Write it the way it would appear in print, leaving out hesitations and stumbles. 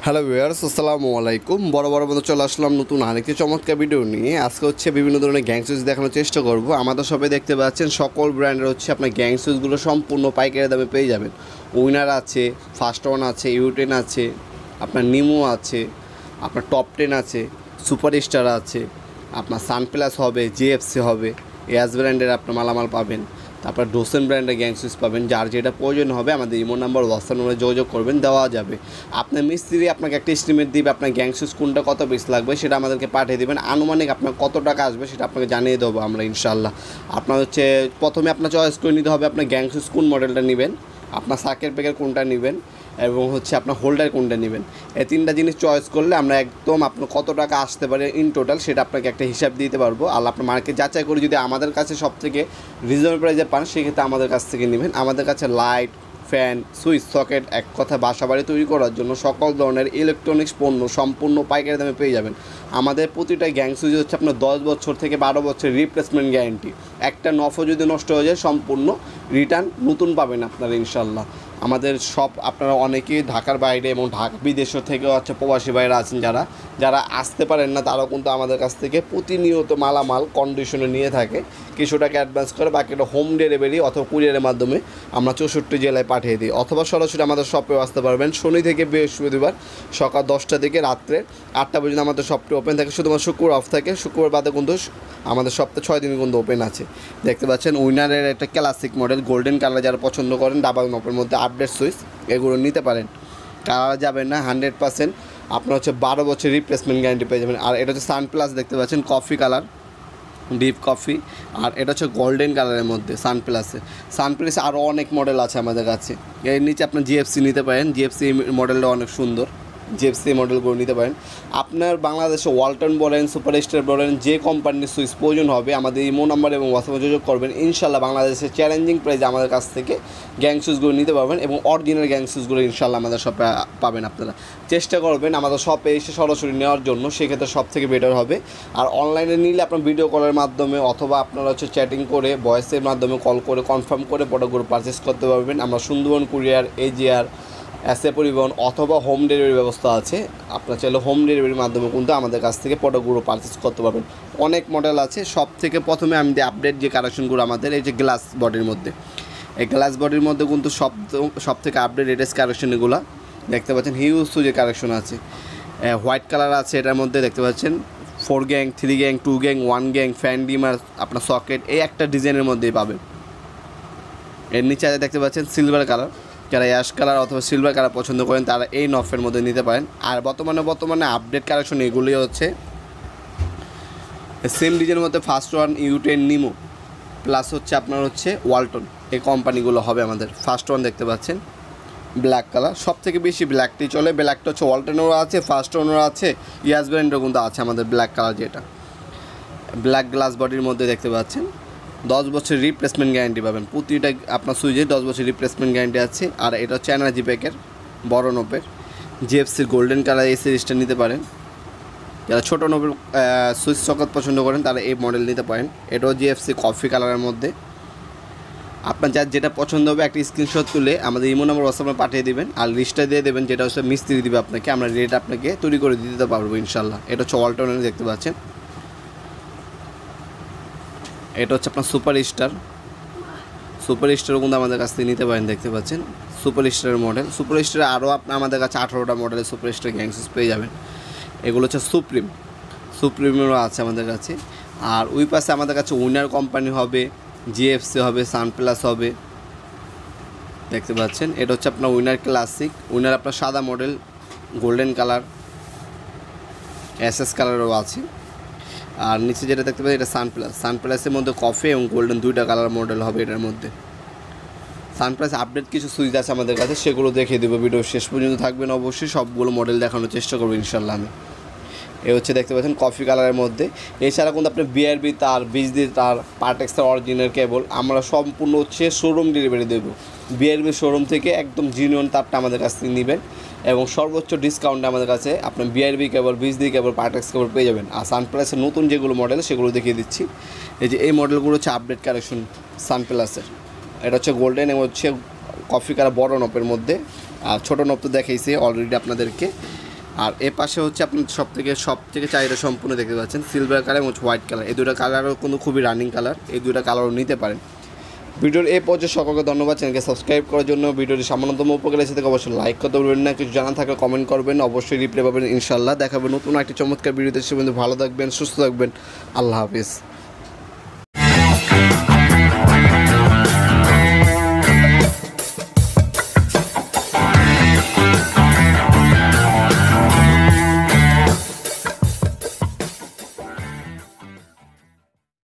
Hello viewers, আসসালামু আলাইকুম। বড় বন্ধু চলে আসলাম নতুন আরেকটি চমৎকার ভিডিও নিয়ে। আজকে হচ্ছে বিভিন্ন ধরনের গ্যাং সুইচ দেখানোর চেষ্টা করব। আমাদের সবাই দেখতে পাচ্ছেন সকল ব্র্যান্ডের হচ্ছে আপনার গ্যাং সুইচগুলো সম্পূর্ণ পাইকারি দামে পেয়ে যাবেন। উইনার আছে, ফার্স্ট ওয়ান আছে, ইউ10 আছে, আপনার নিমো আছে, আপনার টপ 10 আছে, সুপার স্টার আছে, আপনার সানপ্লাস হবে, জিএফসি হবে, এস ব্র্যান্ডের আপনার মালামাল পাবেন। তারপর ডোসেন ব্র্যান্ডের গ্যাং সুইচ পাবেন। যার যেটা প্রয়োজন হবে আমাদের ইমো নাম্বার, হোয়াটসঅ্যাপ নম্বরে যোগাযোগ করবেন, দেওয়া যাবে। আপনার মিস্ত্রি আপনাকে একটা এস্টিমেট দিবে, আপনার গ্যাং সুইচ কোনটা কত পিস লাগবে সেটা আমাদেরকে পাঠিয়ে দেবেন। আনুমানিক আপনার কত টাকা আসবে সেটা আপনাকে জানিয়ে দেবো আমরা ইনশাল্লাহ। আপনার হচ্ছে প্রথমে আপনার চয়েস করে নিতে হবে আপনার গ্যাং সুইচ কোন মডেলটা নেবেন, আপনার সার্কিট ব্রেকার কোনটা নেবেন এবং হচ্ছে আপনার হোল্ডার কোনটা নেবেন। এই তিনটা জিনিস চয়েস করলে আমরা একদম আপনার কত টাকা আসতে পারে ইন টোটাল সেটা আপনাকে একটা হিসাব দিতে পারবো। আর আপনার মার্কেট যাচাই করে যদি আমাদের কাছে সব থেকে রিজনেবল প্রাইসে পান সেক্ষেত্রে আমাদের কাছ থেকে নেবেন। আমাদের কাছে লাইট, ফ্যান, সুইচ, সকেট, এক কথা বাসা বাড়ি তৈরি করার জন্য সকল ধরনের ইলেকট্রনিক্স পণ্য সম্পূর্ণ পাইকারি দামে পেয়ে যাবেন। আমাদের প্রতিটা গ্যাং সুইচ হচ্ছে আপনার 10 বছর থেকে 12 বছর রিপ্লেসমেন্ট গ্যারেন্টি। একটা নফও যদি নষ্ট হয়ে যায় সম্পূর্ণ রিটার্ন নতুন পাবেন আপনারা ইনশাল্লাহ। আমাদের সব আপনারা অনেকেই ঢাকার বাইরে এবং বিদেশের থেকেও হচ্ছে প্রবাসী ভাইরা আছেন যারা আসতে পারেন না, তারাও কিন্তু আমাদের কাছ থেকে প্রতিনিয়ত মালামাল কন্ডিশনে নিয়ে থাকে। কিছু টাকা অ্যাডভান্স করে বাকিটা হোম ডেলিভারি অথবা কুরিয়ারের মাধ্যমে আমরা 64 জেলায় পাঠিয়ে দিই, অথবা সরাসরি আমাদের শপেও আসতে পারবেন। শনি থেকে বৃহস্পতিবার সকাল 10টা থেকে রাত্রে 8টা পর্যন্ত আমাদের শপটি ওপেন থাকে। শুধুমাত্র শুক্রবার অফ থাকে, শুক্রবার বাদে কিন্তু আমাদের সপ্তাহে 6 দিন কিন্তু ওপেন আছে। দেখতে পাচ্ছেন উইনারের একটা ক্লাসিক মডেল গোল্ডেন কালার, যারা পছন্দ করেন ডাবল নপের মধ্যে আপডেট সুইচ এগুলো নিতে পারেন। কালার যাবেন না, 100% আপনার হচ্ছে 12 বছর রিপ্লেসমেন্ট গ্যারান্টি পেয়ে যাবেন। আর এটা হচ্ছে সানপ্লাস, দেখতে পাচ্ছেন কফি কালার, ডিপ কফি। আর এটা হচ্ছে গোল্ডেন কালারের মধ্যে সানপ্লাসে আরও অনেক মডেল আছে আমাদের কাছে। এর নিচে আপনার জিএফসি নিতে পারেন, জিএফসি মডেলটা অনেক সুন্দর, জিএফসি মডেলগুলো নিতে পারেন। আপনার বাংলাদেশে ওয়ালটন বলেন, সুপার স্টার বলেন, যে কোম্পানির সুইচ প্রয়োজন হবে আমাদের ইমো নাম্বার এবং হোয়াটসঅ্যাপে যোগাযোগ করবেন। ইনশাল্লাহ বাংলাদেশের চ্যালেঞ্জিং প্রাইসে আমাদের কাছ থেকে গ্যাং সুইচগুলো নিতে পারবেন এবং অরিজিনাল গ্যাং সুইচগুলো ইনশাল্লাহ আমাদের শপে পাবেন। আপনারা চেষ্টা করবেন আমাদের শপে এসে সরাসরি নেওয়ার জন্য, সেক্ষেত্রে সব থেকে বেটার হবে। আর অনলাইনে নিলে আপনার ভিডিও কলের মাধ্যমে অথবা আপনারা হচ্ছে চ্যাটিং করে ভয়েসের মাধ্যমে কল করে কনফার্ম করে প্রোডাক্টগুলো পারচেস করতে পারবেন। আমরা সুন্দরবন কুরিয়ার, এজিআর, এসএ পরিবহন অথবা হোম ডেলিভারি ব্যবস্থা আছে। আপনার চাইলে হোম ডেলিভারির মাধ্যমে কিন্তু আমাদের কাছ থেকে প্রোডাক্টগুলো পারচেস করতে পারবেন। অনেক মডেল আছে। সব থেকে প্রথমে আমি আপডেট যে কালেকশনগুলো আমাদের এই যে গ্লাস বডির মধ্যে, এই গ্লাস বডির মধ্যে কিন্তু সব থেকে আপডেট লেটেস্ট কালেকশনগুলো দেখতে পাচ্ছেন। হিউজ যে কালেকশন আছে, হোয়াইট কালার আছে এটার মধ্যে, দেখতে পাচ্ছেন 4 gang, 3 gang, 2 gang, 1 gang, fan dimmer, আপনার সকেট, এই একটা ডিজাইনের মধ্যেই পাবেন। এর নিচে দেখতে পাচ্ছেন সিলভার কালার, যারা অ্যাশ কালার অথবা সিলভার কালার পছন্দ করেন তারা এই নফের মধ্যে নিতে পারেন। আর বর্তমানে আপডেট কালেকশন এগুলি হচ্ছে সেম ডিজাইনের মধ্যে ফার্স্ট ওয়ান, ইউ10, নিমো প্লাস হচ্ছে আপনার হচ্ছে ওয়ালটন, এই কোম্পানিগুলো হবে আমাদের। ফার্স্ট ওয়ান দেখতে পাচ্ছেন ব্ল্যাক কালার, সব থেকে বেশি ব্ল্যাকটি চলে। ব্ল্যাকটা হচ্ছে ওয়ালটনেরও আছে, ফার্স্ট ওয়ানেরও আছে, ইয়াস ব্র্যান্ডেরও কিন্তু আছে আমাদের ব্ল্যাক কালার, যেটা ব্ল্যাক গ্লাস বডির মধ্যে দেখতে পাচ্ছেন। 10 বছর রিপ্লেসমেন্ট গ্যারান্টি পাবেন। প্রতিটা আপনার সুইচে 10 বছর রিপ্লেসমেন্ট গ্যারান্টি আছে। আর এটা হচ্ছে এনার্জি প্যাকের বড় নোপের জিএফসির গোল্ডেন কালার, এই সিরিজটা নিতে পারেন। যারা ছোটো নোপের সুইচ সকেট পছন্দ করেন তারা এই মডেল নিতে পারেন। এটাও জিএফসি কফি কালারের মধ্যে। আপনার যার যেটা পছন্দ হবে একটা স্ক্রিনশট তুলে আমাদের ইমো নাম্বার হোয়াটসঅ্যাপে পাঠিয়ে দেবেন, আর লিস্টটা দিয়ে দেবেন, যেটা হচ্ছে মিস্ত্রি দিবে আপনাকে, আমরা রেট আপনাকে তৈরি করে দিতে পারবো ইনশাল্লাহ। এটা হচ্ছে ওয়ালটনের, দেখতে পাচ্ছেন। এটা হচ্ছে আপনার সুপার স্টারও কিন্তু আমাদের কাছ থেকে নিতে পারেন, দেখতে পাচ্ছেন সুপার স্টারের মডেল। সুপার স্টারে আরও আপনার আমাদের কাছে 18টা মডেলের সুপার স্টার গ্যাং সুইচ পেয়ে যাবেন। এগুলো হচ্ছে সুপ্রিমেরও আছে আমাদের কাছে। আর ওই পাশে আমাদের কাছে উইনার কোম্পানি হবে, জিএফসি হবে, সানপ্লাস হবে, দেখতে পাচ্ছেন। এটা হচ্ছে আপনার উইনার ক্লাসিক, উইনার আপনার সাদা মডেল, গোল্ডেন কালার, এসএস কালারও আছে। আর নিচে যেটা দেখতে পাচ্ছি এটা সানপ্লাসের মধ্যে কফি এবং গোল্ডেন দুইটা কালার মডেল হবে এটার মধ্যে। সানপ্লাস আপডেট কিছু সুইচ আছে আমাদের কাছে, সেগুলো দেখিয়ে দেবো। ভিডিও শেষ পর্যন্ত থাকবেন অবশ্যই, সবগুলো মডেল দেখানোর চেষ্টা করবো ইনশাল্লাহ আমি। এ হচ্ছে দেখতে পাচ্ছেন কফি কালারের মধ্যে। এছাড়া কিন্তু আপনি বিআরবি তার, বিজলি তার, পার্টেক্সের অরিজিনাল কেবল আমরা সম্পূর্ণ হচ্ছে শোরুম ডেলিভারি দেবো। বিআরবি শোরুম থেকে একদম জিনিয়ন তারটা আমাদের কাছ থেকে নেবেন এবং সর্বোচ্চ ডিসকাউন্টে আমাদের কাছে আপনার বিআরবি কেবল, বিজলি কেবল, পার্টেক্স কেবল পেয়ে যাবেন। আর সানপ্লাসের নতুন যেগুলো মডেল সেগুলো দেখিয়ে দিচ্ছি। এই যে এই মডেলগুলো হচ্ছে আপডেট কালেকশন সানপ্লাসের। এটা হচ্ছে গোল্ডেন এবং হচ্ছে কফি কালার বড় নপের মধ্যে। আর ছোটো নপ তো দেখাইছি অলরেডি আপনাদেরকে। আর এ পাশে হচ্ছে আপনার সব থেকে চাহিদা সম্পূর্ণ দেখতে পাচ্ছেন সিলভার কালার এবং হোয়াইট কালার, এই দুটো কালারও কিন্তু খুবই রানিং কালার, এই দুটো কালারও নিতে পারেন। ভিডিওর এই পর্যায়ে সকলকে ধন্যবাদ, চ্যানেলকে সাবস্ক্রাইব করার জন্য। ভিডিওটি সামান্যতম উপকার এসে থেকে অবশ্যই লাইক করতে বলবেন না, কিছু জানা থাকলে কমেন্ট করবেন, অবশ্যই রিপ্লাই পাবেন ইনশাল্লাহ। দেখাবেন নতুন একটি চমৎকার ভিডিওতে, সে কিন্তু ভালো থাকবেন, সুস্থ থাকবেন, আল্লাহ হাফিজ।